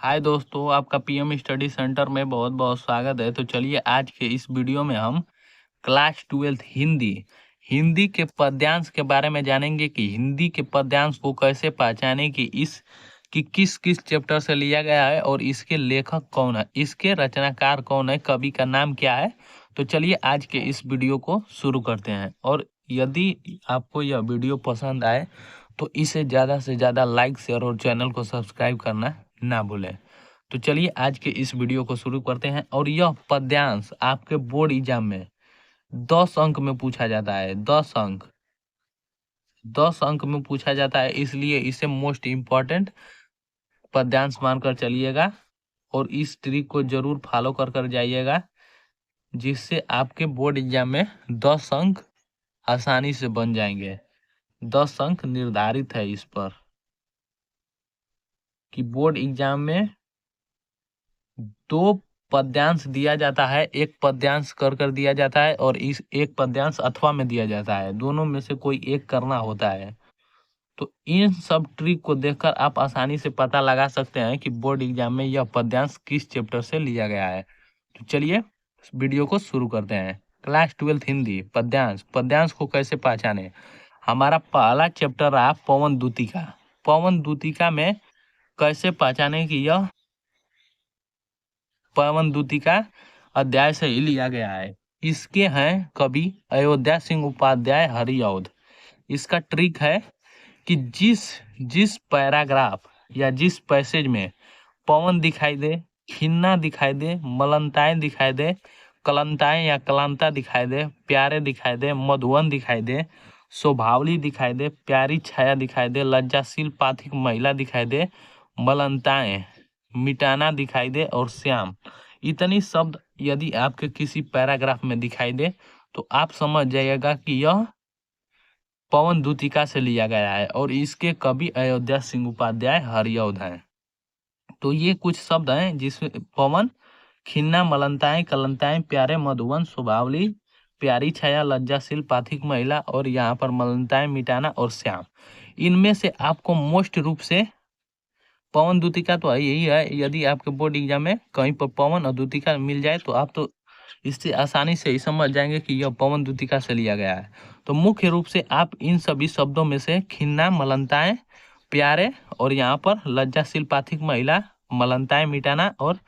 हाय दोस्तों, आपका PM study centre में बहुत बहुत स्वागत है। तो चलिए आज के इस वीडियो में हम क्लास 12 हिंदी हिंदी के पद्यांश के बारे में जानेंगे कि हिंदी के पद्यांश को कैसे पहचाने कि किस किस चैप्टर से लिया गया है और इसके लेखक कौन है, इसके रचनाकार कौन है, कवि का नाम क्या है। तो चलिए आज के इस वीडियो को शुरू करते हैं। और यदि आपको यह वीडियो पसंद आए तो इसे ज़्यादा से ज़्यादा लाइक शेयर और चैनल को सब्सक्राइब करना ना भूलें। तो चलिए आज के इस वीडियो को शुरू करते हैं। और यह पद्यांश आपके बोर्ड एग्जाम में 10 अंक में पूछा जाता है। 10 अंक में पूछा जाता है, इसलिए इसे मोस्ट इम्पॉर्टेंट पद्यांश मानकर चलिएगा और इस ट्रिक को जरूर फॉलो कर कर जाइएगा, जिससे आपके बोर्ड एग्जाम में 10 अंक आसानी से बन जाएंगे। 10 अंक निर्धारित है इस पर कि बोर्ड एग्जाम में 2 पद्यांश दिया जाता है, एक पद्यांश कर दिया जाता है और इस एक पद्यांश अथवा में दिया जाता है। दोनों में से कोई एक करना होता है। तो इन सब ट्रिक को देखकर आप आसानी से पता लगा सकते हैं कि बोर्ड एग्जाम में यह पद्यांश किस चैप्टर से लिया गया है। तो चलिए वीडियो को शुरू करते हैं। क्लास 12 हिंदी पद्यांश पद्यांश को कैसे पहचाने। हमारा पहला चैप्टर रहा पवन दूतिका। पवन दूतिका में कैसे पहचाने कि यह पवन दूतिका अध्याय से ही लिया गया है। इसके हैं कवि अयोध्या सिंह उपाध्याय हरिऔध। इसका ट्रिक है कि जिस जिस पैराग्राफ या जिस पैसेज में पवन दिखाई दे, खिन्ना दिखाई दे, मलंताएं दिखाई दे, कलंताएं या कलांता दिखाई दे, प्यारे दिखाई दे, मधुवन दिखाई दे, शोभावली दिखाई दे, प्यारी छाया दिखाई दे, लज्जाशील पाथिक महिला दिखाई दे, मलंताएं, मिटाना दिखाई दे और श्याम, इतनी शब्द यदि आपके किसी पैराग्राफ में दिखाई दे तो आप समझ जाइएगा कि यह पवन दूतिका से लिया गया है और इसके कवि अयोध्या सिंह उपाध्याय हरिऔध हैं। तो ये कुछ शब्द हैं जिसमें पवन, खिन्ना, मलंताएं, कलंताएं, प्यारे, मधुवन, शोभावली, प्यारी छाया, लज्जाशील पाथिक महिला और यहाँ पर मलंताएं, मिटाना और श्याम। इनमें से आपको मोस्ट रूप से पवन दूतिका तो यही है। यदि आपके बोर्ड एग्जाम में कहीं पर पवन और दूतिका मिल जाए तो आप तो इससे आसानी से ही समझ जाएंगे कि यह पवन दूतिका से लिया गया है। तो मुख्य रूप से आप इन सभी शब्दों में से खिन्ना, मलंताएं, प्यारे और यहाँ पर लज्जाशील पाथिक महिला, मलंताएं, मिटाना और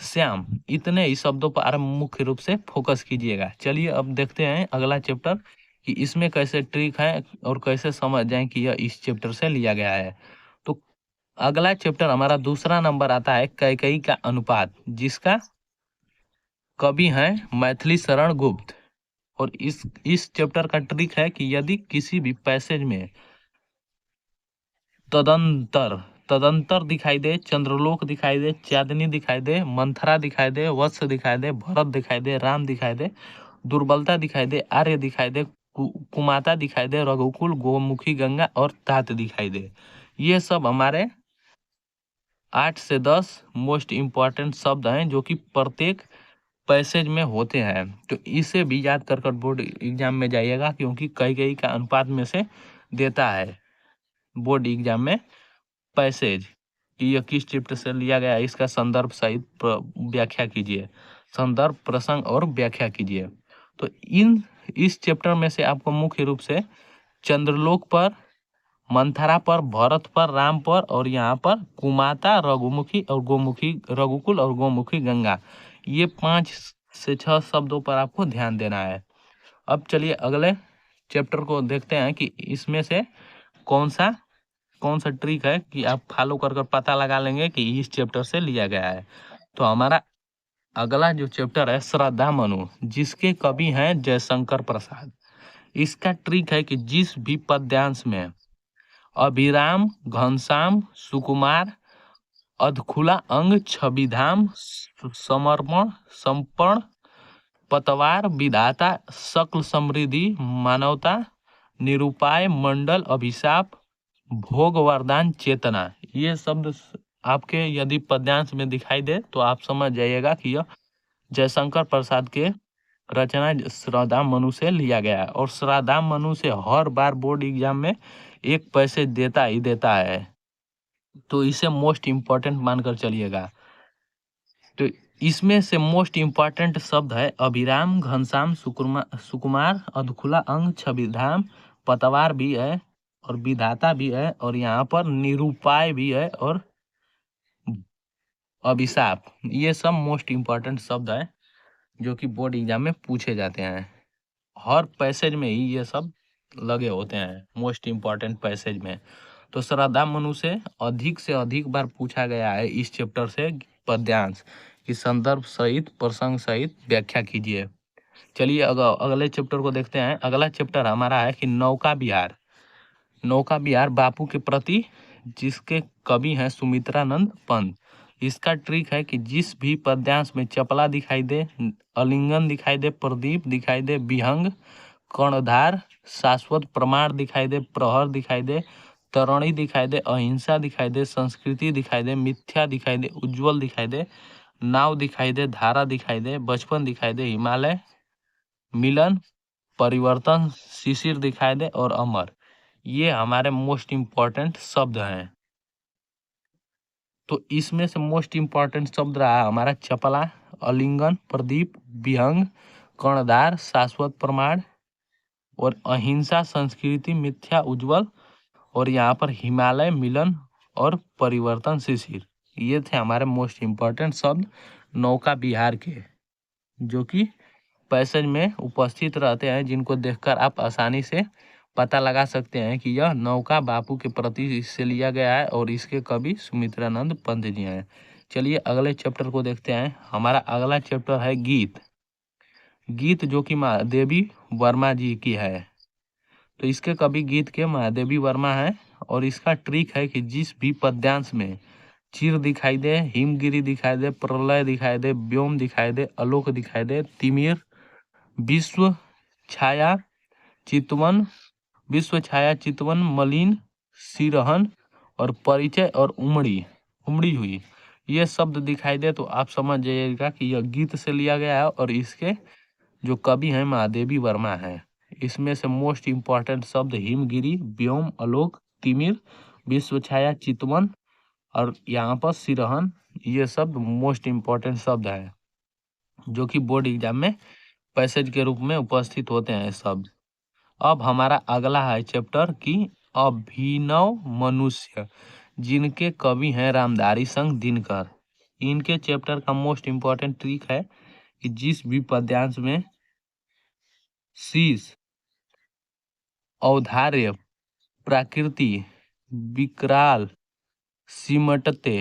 श्याम, इतने ही शब्दों पर आप मुख्य रूप से फोकस कीजिएगा। चलिए अब देखते हैं अगला चैप्टर कि इसमें कैसे ट्रिक है और कैसे समझ जाएं कि यह इस चैप्टर से लिया गया है। तो अगला चैप्टर हमारा दूसरा नंबर आता है कैकेयी का अनुपात, जिसका कवि हैं मैथिली शरण गुप्त। और इस चैप्टर का ट्रिक है कि यदि किसी भी पैसेज में तदंतर तदंतर दिखाई दे, चंद्रलोक दिखाई दे, चांदनी दिखाई दे, मंथरा दिखाई दे, वत्स दिखाई दे, भरत दिखाई दे, राम दिखाई दे, दुर्बलता दिखाई दे, आर्य दिखाई दे, कुमाता दिखाई दे, रघुकुल, गोमुखी गंगा और तात दिखाई दे, ये सब हमारे 8 से 10 मोस्ट इम्पॉर्टेंट शब्द हैं जो कि प्रत्येक पैसेज में होते हैं। तो इसे भी याद कर कर बोर्ड एग्जाम में जाइएगा, क्योंकि कैकेयी का अनुपात में से देता है बोर्ड एग्जाम में पैसेज कि यह किस चैप्टर से लिया गया है, इसका संदर्भ सहित व्याख्या कीजिए, संदर्भ, प्रसंग और व्याख्या कीजिए। तो इस चैप्टर में से आपको मुख्य रूप से चंद्रलोक पर, मंथरा पर, भरत पर, राम पर और यहाँ पर कुमाता, रघुमुखी और गोमुखी, रघुकुल और गोमुखी गंगा, ये 5 से 6 शब्दों पर आपको ध्यान देना है। अब चलिए अगले चैप्टर को देखते हैं कि इसमें से कौन सा ट्रिक है कि आप फॉलो कर कर पता लगा लेंगे कि इस चैप्टर से लिया गया है। तो हमारा अगला जो चैप्टर है श्रद्धा मनु, जिसके कवि हैं जयशंकर प्रसाद। इसका ट्रिक है कि जिस भी पद्यांश में अभिराम, घनश्याम, सुकुमार, अधखुला अंग, छविधाम, समर्पण, समर्पण, पतवार, विधाता, सकल समृद्धि, मानवता, निरुपाय, मंडल, अभिशाप, भोग, वरदान, चेतना, ये शब्द आपके यदि पद्यांश में दिखाई दे तो आप समझ जाइएगा कि यह जयशंकर प्रसाद के रचना श्रद्धा मनु से लिया गया है। और श्रद्धा मनु से हर बार बोर्ड एग्जाम में एक पैसेज देता ही देता है। तो इसे मोस्ट इम्पोर्टेंट मानकर चलिएगा। तो इसमें से मोस्ट इम्पोर्टेंट शब्द है अभिराम, घनश्याम, सुकुमार, अधखुला अंग, छविधाम, पतवार भी है और विधाता भी है और यहाँ पर निरूपाय भी है और अभिशाप। ये सब मोस्ट इम्पोर्टेंट शब्द है जो कि बोर्ड एग्जाम में पूछे जाते हैं। हर पैसेज में ही ये सब लगे होते हैं मोस्ट इम्पोर्टेंट पैसेज में। तो श्रद्धा मनु से अधिक बार पूछा गया है इस चैप्टर से पद्यांश की संदर्भ सहित प्रसंग सहित व्याख्या कीजिए। चलिए अगले चैप्टर को देखते हैं। अगला चैप्टर हमारा है कि नौका विहार। नौका विहार बापू के प्रति, जिसके कवि हैं सुमित्रानंद पंत। इसका ट्रिक है कि जिस भी पद्यांश में चपला दिखाई दे, अलिंगन दिखाई दे, प्रदीप दिखाई दे, विहंग, कर्णधार, शाश्वत प्रमाण दिखाई दे, प्रहर दिखाई दे, तरणी दिखाई दे, अहिंसा दिखाई दे, संस्कृति दिखाई दे, मिथ्या दिखाई दे, उज्जवल दिखाई दे, नाव दिखाई दे, धारा दिखाई दे, बचपन दिखाई दे, हिमालय, मिलन, परिवर्तन, शिशिर दिखाई दे और अमर। ये हमारे मोस्ट इम्पोर्टेंट शब्द हैं। तो इसमें से मोस्ट इम्पोर्टेंट शब्द रहा हमारा चपला, अलिंगन, प्रदीप, विहंग, कर्णधार, शाश्वत प्रमाण और अहिंसा, संस्कृति, मिथ्या, उज्जवल और यहाँ पर हिमालय, मिलन और परिवर्तन, शिशिर। ये थे हमारे मोस्ट इम्पोर्टेंट शब्द नौका विहार के, जो कि पैसेज में उपस्थित रहते हैं, जिनको देखकर आप आसानी से पता लगा सकते हैं कि यह नौका बापू के प्रति इससे लिया गया है और इसके कवि सुमित्रानंद पंत जी हैं। चलिए अगले चैप्टर को देखते हैं। हमारा अगला चैप्टर है गीत। गीत जो कि महादेवी वर्मा जी की है। तो इसके कवि गीत के महादेवी वर्मा है और इसका ट्रिक है कि जिस भी पद्यांश में चिर दिखाई दे, हिमगिरी दिखाई दे, प्रलय दिखाई दे, व्योम दिखाई दे, आलोक दिखाई दे, तिमिर, विश्व छाया, चितवन, मलिन, सिरहन और परिचय और उमड़ी हुई, ये शब्द दिखाई दे तो आप समझ जाइएगा कि यह गीत से लिया गया है और इसके जो कवि हैं महादेवी वर्मा है। इसमें से मोस्ट इम्पोर्टेंट शब्द हिमगिरी, व्योम, आलोक, तिमिर, विश्व छाया, चितवन और यहाँ पर सिरहन, ये शब्द मोस्ट इम्पोर्टेंट शब्द है जो कि बोर्ड एग्जाम में पैसेज के रूप में उपस्थित होते हैं शब्द। अब हमारा अगला है चैप्टर कि अभिनव मनुष्य, जिनके कवि हैं रामधारी संघ दिनकर। इनके चैप्टर का मोस्ट इम्पोर्टेंट ट्रिक है कि जिस भी पद्यांश में शीश, औदार्य, प्रकृति, विकराल, सिमटते,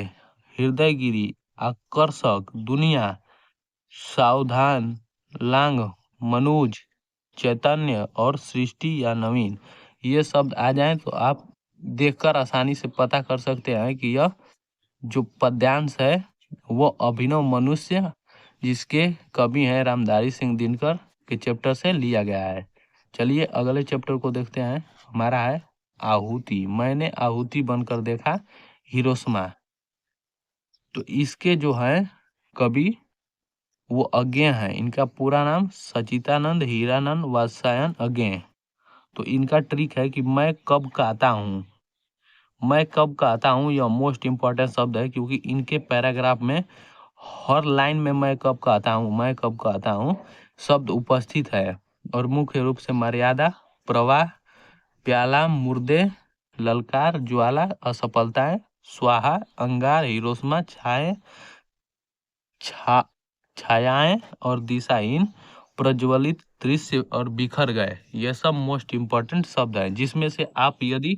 हृदयगिरी, आकर्षक, दुनिया, सावधान, लांग, मनुज, चैतन्य और सृष्टि या नवीन, ये शब्द आ जाएं तो आप देखकर आसानी से पता कर सकते हैं कि यह जो पद्यांश है वो अभिनव मनुष्य, जिसके कवि हैं रामधारी सिंह दिनकर, के चैप्टर से लिया गया है। चलिए अगले चैप्टर को देखते हैं। हमारा है आहुति। मैंने आहुति बनकर देखा, हिरोशिमा। तो इसके जो है कवि वो अज्ञे हैं। इनका पूरा नाम सचितानंद हीरानंद वात्स्यायन अज्ञे। तो इनका ट्रिक है कि मैं कब कहता हूँ। मैं कब कहता हूँ यह मोस्ट इम्पोर्टेंट शब्द है, क्योंकि इनके पैराग्राफ में हर लाइन में मैं कब कहता हूँ, मैं कब कहता हूँ शब्द उपस्थित है। और मुख्य रूप से मर्यादा, प्रवाह, प्याला, मुर्दे, ललकार, ज्वाला, असफलताएं, स्वाहा, अंगार, हिरोशिमा, छायाएं और दिशाहीन, प्रज्वलित, दृश्य और बिखर गए, ये सब मोस्ट इम्पोर्टेंट शब्द हैं। जिसमें से आप यदि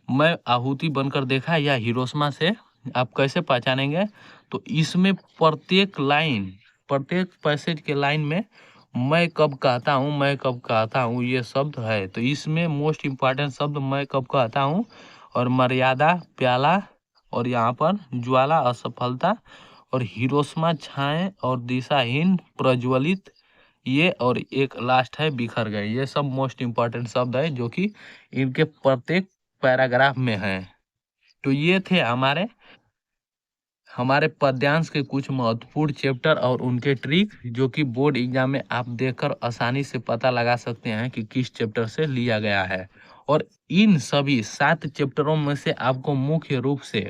मैं आहुति बनकर देखा या हिरोशिमा से आप कैसे पहचानेंगे, तो इसमें प्रत्येक लाइन, प्रत्येक पैसेज के लाइन में मैं कब कहता हूँ, मैं कब कहता हूँ ये शब्द है। तो इसमें मोस्ट इम्पोर्टेंट शब्द मैं कब कहता हूँ और मर्यादा, प्याला और यहाँ पर ज्वाला, असफलता और हिरोशिमा, छाए और दिशाहीन, प्रज्वलित, ये और एक लास्ट है बिखर गए, ये सब मोस्ट इम्पोर्टेंट शब्द है जो कि इनके प्रत्येक पैराग्राफ में है। तो ये थे हमारे पद्यांश के कुछ महत्वपूर्ण चैप्टर और उनके ट्रिक, जो कि बोर्ड एग्जाम में आप देखकर आसानी से पता लगा सकते हैं कि किस चैप्टर से लिया गया है। और इन सभी 7 चैप्टरों में से आपको मुख्य रूप से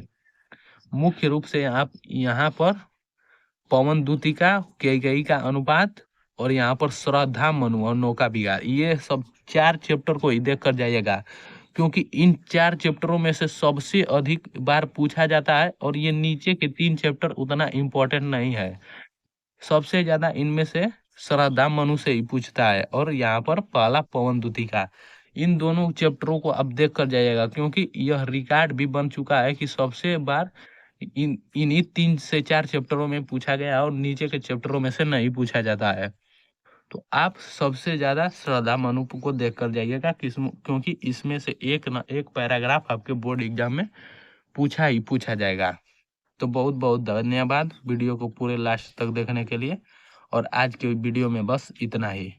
मुख्य रूप से आप यहाँ पर पवन दूतिका, कैकेयी का अनुपात और यहाँ पर श्रद्धा, मनु और नौका विहार, ये सब 4 चैप्टर को ही देख कर जाइएगा, क्योंकि इन 4 चैप्टरों में से सबसे अधिक बार पूछा जाता है और ये नीचे के 3 चैप्टर उतना इम्पोर्टेंट नहीं है। सबसे ज्यादा इनमें से श्रद्धा मनु से ही पूछता है और यहाँ पर पहला पवन दूतिका। इन दोनों चैप्टरों को अब देख कर जाइएगा, क्योंकि यह रिकॉर्ड भी बन चुका है कि सबसे बार इन्हीं 3 से 4 चैप्टरों में पूछा गया और नीचे के चैप्टरों में से नहीं पूछा जाता है। तो आप सबसे ज्यादा श्रद्धा मनु को देख कर जाइएगा, क्योंकि इसमें से एक ना एक पैराग्राफ आपके बोर्ड एग्जाम में पूछा ही पूछा जाएगा। तो बहुत बहुत धन्यवाद वीडियो को पूरे लास्ट तक देखने के लिए, और आज के वीडियो में बस इतना ही।